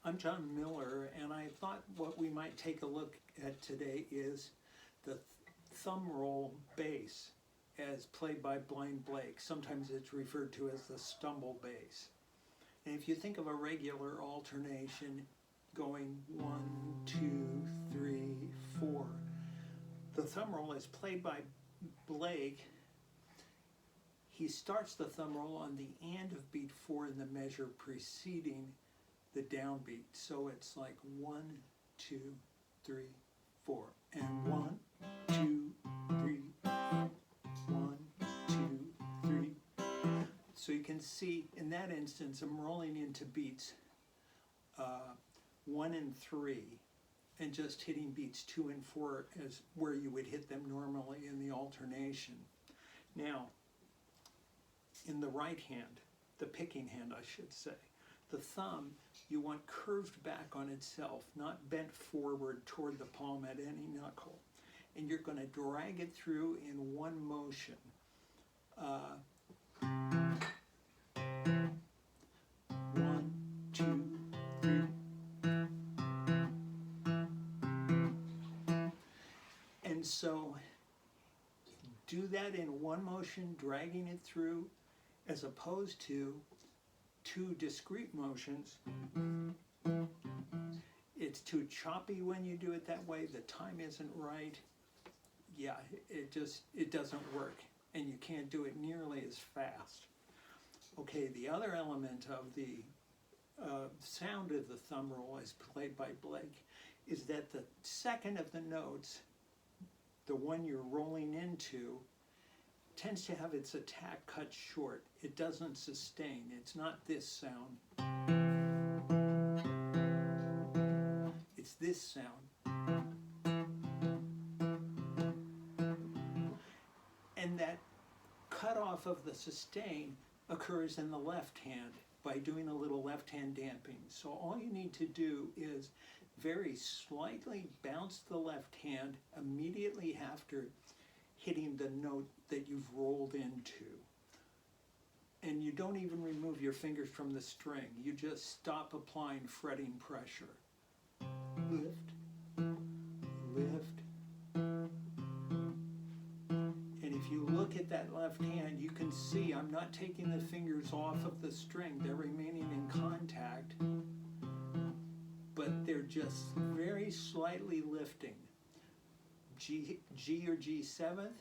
I'm John Miller, and I thought what we might take a look at today is the thumb roll bass as played by Blind Blake. Sometimes it's referred to as the stumble bass. And if you think of a regular alternation going 1, 2, 3, 4, the thumb roll is played by Blake. He starts the thumb roll on the and of beat 4 in the measure preceding the downbeat. So it's like 1, 2, 3, 4, and 1, 2, 3, 1, 2, 3. So you can see in that instance I'm rolling into beats 1 and 3 and just hitting beats 2 and 4 as where you would hit them normally in the alternation. Now, in the right hand, the picking hand I should say, the thumb you want curved back on itself, not bent forward toward the palm at any knuckle. And you're going to drag it through in one motion. 1, 2, 3. And so do that in one motion, dragging it through, as opposed to two discrete motions. It's too choppy when you do it that way. The time isn't right. Yeah, it doesn't work, and you can't do it nearly as fast. Okay, the other element of the sound of the thumb roll as played by Blake is that the second of the notes, the one you're rolling into, tends to have its attack cut short. It doesn't sustain. It's not this sound. It's this sound. And that cutoff of the sustain occurs in the left hand by doing a little left hand damping. So all you need to do is very slightly bounce the left hand immediately after hitting the note that you've rolled into. And you don't even remove your fingers from the string. You just stop applying fretting pressure. Lift, lift. And if you look at that left hand, you can see I'm not taking the fingers off of the string. They're remaining in contact, but they're just very slightly lifting. G or G7.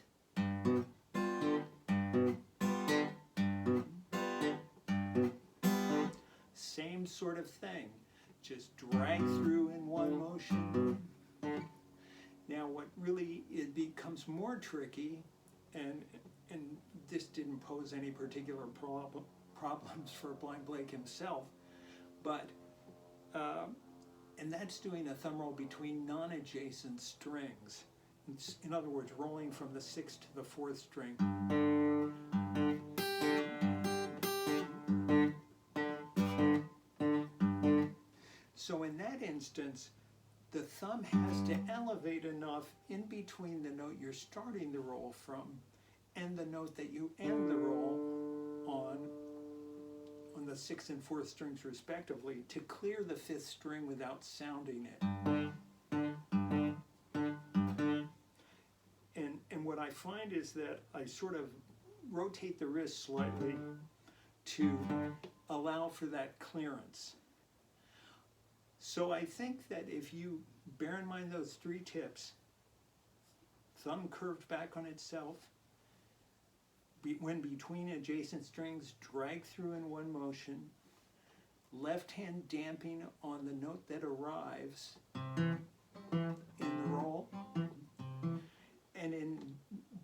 Same sort of thing. Just drag through in one motion. Now what really it becomes more tricky, and this didn't pose any particular problems for Blind Blake himself, but and that's doing a thumb roll between non-adjacent strings. In other words, rolling from the 6th to the 4th string. So in that instance, the thumb has to elevate enough in between the note you're starting the roll from and the note that you end the roll on the 6th and 4th strings respectively to clear the 5th string without sounding it. And what I find is that I sort of rotate the wrist slightly to allow for that clearance. So I think that if you bear in mind those 3 tips, thumb curved back on itself, when between adjacent strings, drag through in one motion, left hand damping on the note that arrives in the roll, and in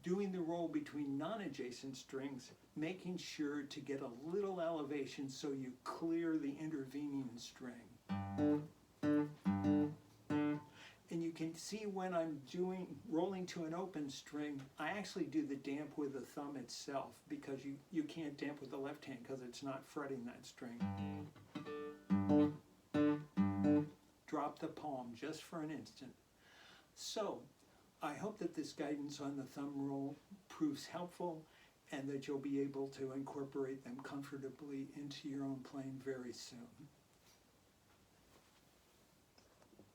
doing the roll between non-adjacent strings, making sure to get a little elevation so you clear the intervening string. And you can see when I'm rolling to an open string, I actually do the damp with the thumb itself, because you can't damp with the left hand because it's not fretting that string. Drop the palm just for an instant. So I hope that this guidance on the thumb roll proves helpful and that you'll be able to incorporate them comfortably into your own playing very soon.